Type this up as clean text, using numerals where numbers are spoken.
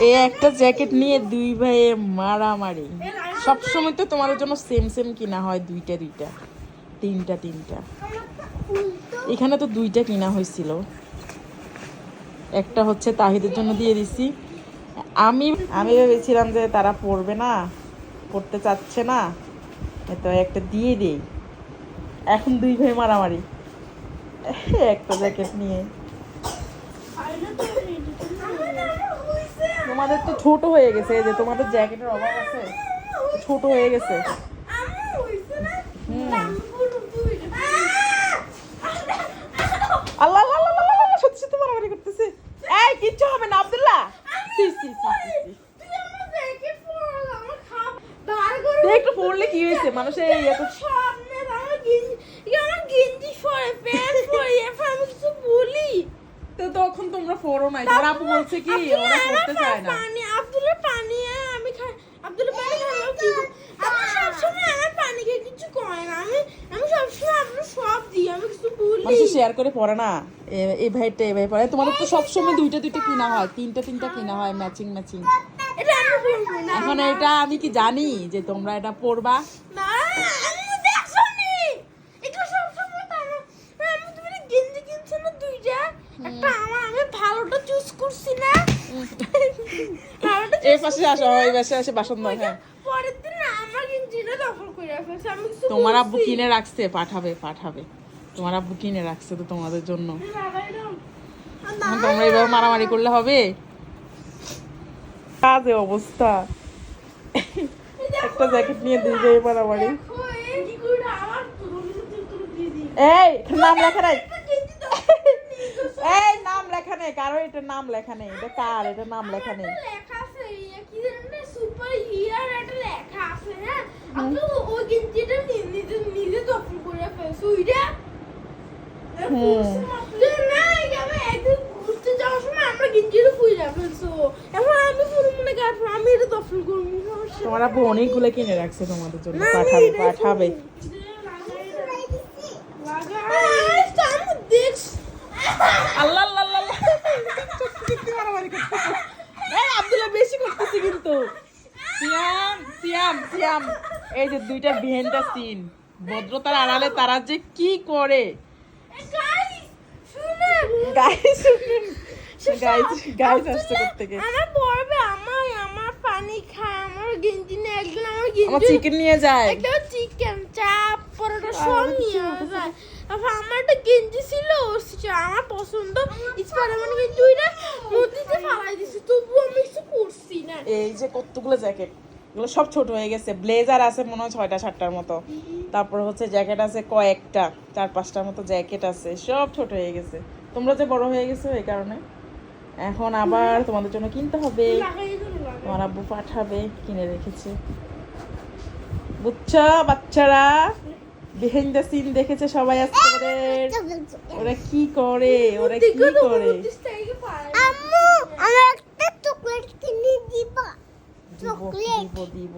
এই একটা জ্যাকেট নিয়ে দুই ভাইয়ে মারামারি। সবসময় তো তোমাদের জন্য সেম সেম কিনা হয়, দুইটা দুইটা, তিনটা তিনটা। এখানে তো দুইটা কিনা হয়েছিল, একটা হচ্ছে তাহিদের জন্য দিয়ে দিছি। আমি আমি ভেবেছিলাম যে তারা পড়বে না, পড়তে চাচ্ছে না, তো একটা দিয়ে দেই। এখন দুই ভাই মারামারি একটা জ্যাকেট নিয়ে। তোমাদের তো ছোট হয়ে গেছে, যে তোমাদের জ্যাকেটের অভাব আছে, ছোট হয়ে গেছে। আল্লাহ আল্লাহ আল্লাহ আল্লাহ আল্লাহ, সত্যি সত্যি মারামারি করতেছে। এই কিচ্ছু হবে না আব্দুল্লাহ। সি সি সি সি, একটু পড়লে কি হয়েছে মানুষের এত তো তখন তোমরা পড়ো নাই, তোমার আপু বলছে কি ওরা পড়তে চায় না। আব্দুল্লাহ পানি আমি খাই, আব্দুল্লাহ পানি খাওয়া কি আমি সব সময় আমার পানি খেয়ে কিছু কয় না, আমি সব সময় আপনার সব দিই, আমি কিছু বলি মানুষ শেয়ার করে পড়ে না। এই ভাইটা এই ভাই পড়ে, তোমাদের তো সব সময় দুইটা দুইটা কিনা হয়, তিনটা তিনটা কিনা হয়, ম্যাচিং ম্যাচিং। এটা আমি বলবো না। এখন এটা আমি কি জানি যে তোমরা এটা পড়বা? না আমি দেখছনি এটা সব সময় তো আমি তুমি গেঞ্জি কিনছ না দুইটা, একটা আমি ভালোটা চুজ করছি না, এই পাশে আসো, এই পাশে আসে বাসন দাও। হ্যাঁ, পরের দিন আমার গেঞ্জিটা দখল করে ফেলছে, আমি কিছু তোমার আব্বু কিনে রাখছে, পাঠাবে পাঠাবে। তোমার আব্বু কিনে রাখছে তো তোমাদের জন্য। এখন তোমরা এইভাবে মারামারি করলে হবে? কাজে অবস্থা, একটা জ্যাকেট নিয়ে দুই ভাই মারামারি। এই নাম লেখা নাই, এই নাম লেখা নেই কারো, এটা নাম লেখা নেই, এটা কার, এটা নাম লেখা নেই। লেখা আছে কি জানেন সুপার হিয়ার এটা লেখা আছে। হ্যাঁ আপনি ওই গেঞ্জিটা নিজে দখল করে ফেলছো ওইটা। না আমি একদিন ঘুরতে যাওয়ার সময় আমরা গেঞ্জিটা পুইরা ফেলছো, এখন আমি পুরো মনে করি আমি এটা দখল করবো। তোমার আব্বু অনেকগুলো কিনে রাখছে তোমাদের জন্য, পাঠাবে পাঠাবে। আল্লাহ আল্লাহ আল্লাহ, মারামারি করতেছে। এই আব্দুল্লাহ বেশি করতেছে কিন্তু। সিয়াম সিয়াম সিয়াম, এই যে দুইটা বিহেন্ডা সিন, ভদ্রতার আড়ালে তারা যে কি করে। গাইস গাইস আসছে করতে। আমার পড়বে আমার পানি খায়, আমার গেঞ্জি নিয়ে একদিন আমার গেঞ্জি আমার চিকেন নিয়ে যায়, একটা চিকেন চাপ পরোটা সব নিয়ে যায়। তারপর আমার একটা গেঞ্জি ছিল আমার পছন্দ স্পাইডারম্যান গেঞ্জি, ওইটা নদীতে ফালাই দিছি, তবুও আমি কিছু করছি না। এই যে কতগুলো জ্যাকেট, এগুলো সব ছোট হয়ে গেছে। ব্লেজার আছে মনে হয় 6টা 7টার মতো, তারপর হচ্ছে জ্যাকেট আছে কয়েকটা, 4-5টার মতো জ্যাকেট আছে, সব ছোট হয়ে গেছে। তোমরা যে বড় হয়ে গেছো এই কারণে এখন আবার তোমাদের জন্য কিনতে হবে। তোমার আব্বু পাঠাবে, কিনে রেখেছে। বুঝছো বাচ্চারা, বিহাইন্ড দ্য সিন দেখেছে সবাই আজকে। ওরা কি করে, ওরা কি করে। আম্মু আমার একটা চকলেট কিনে দিবা? দিব দিব দিব।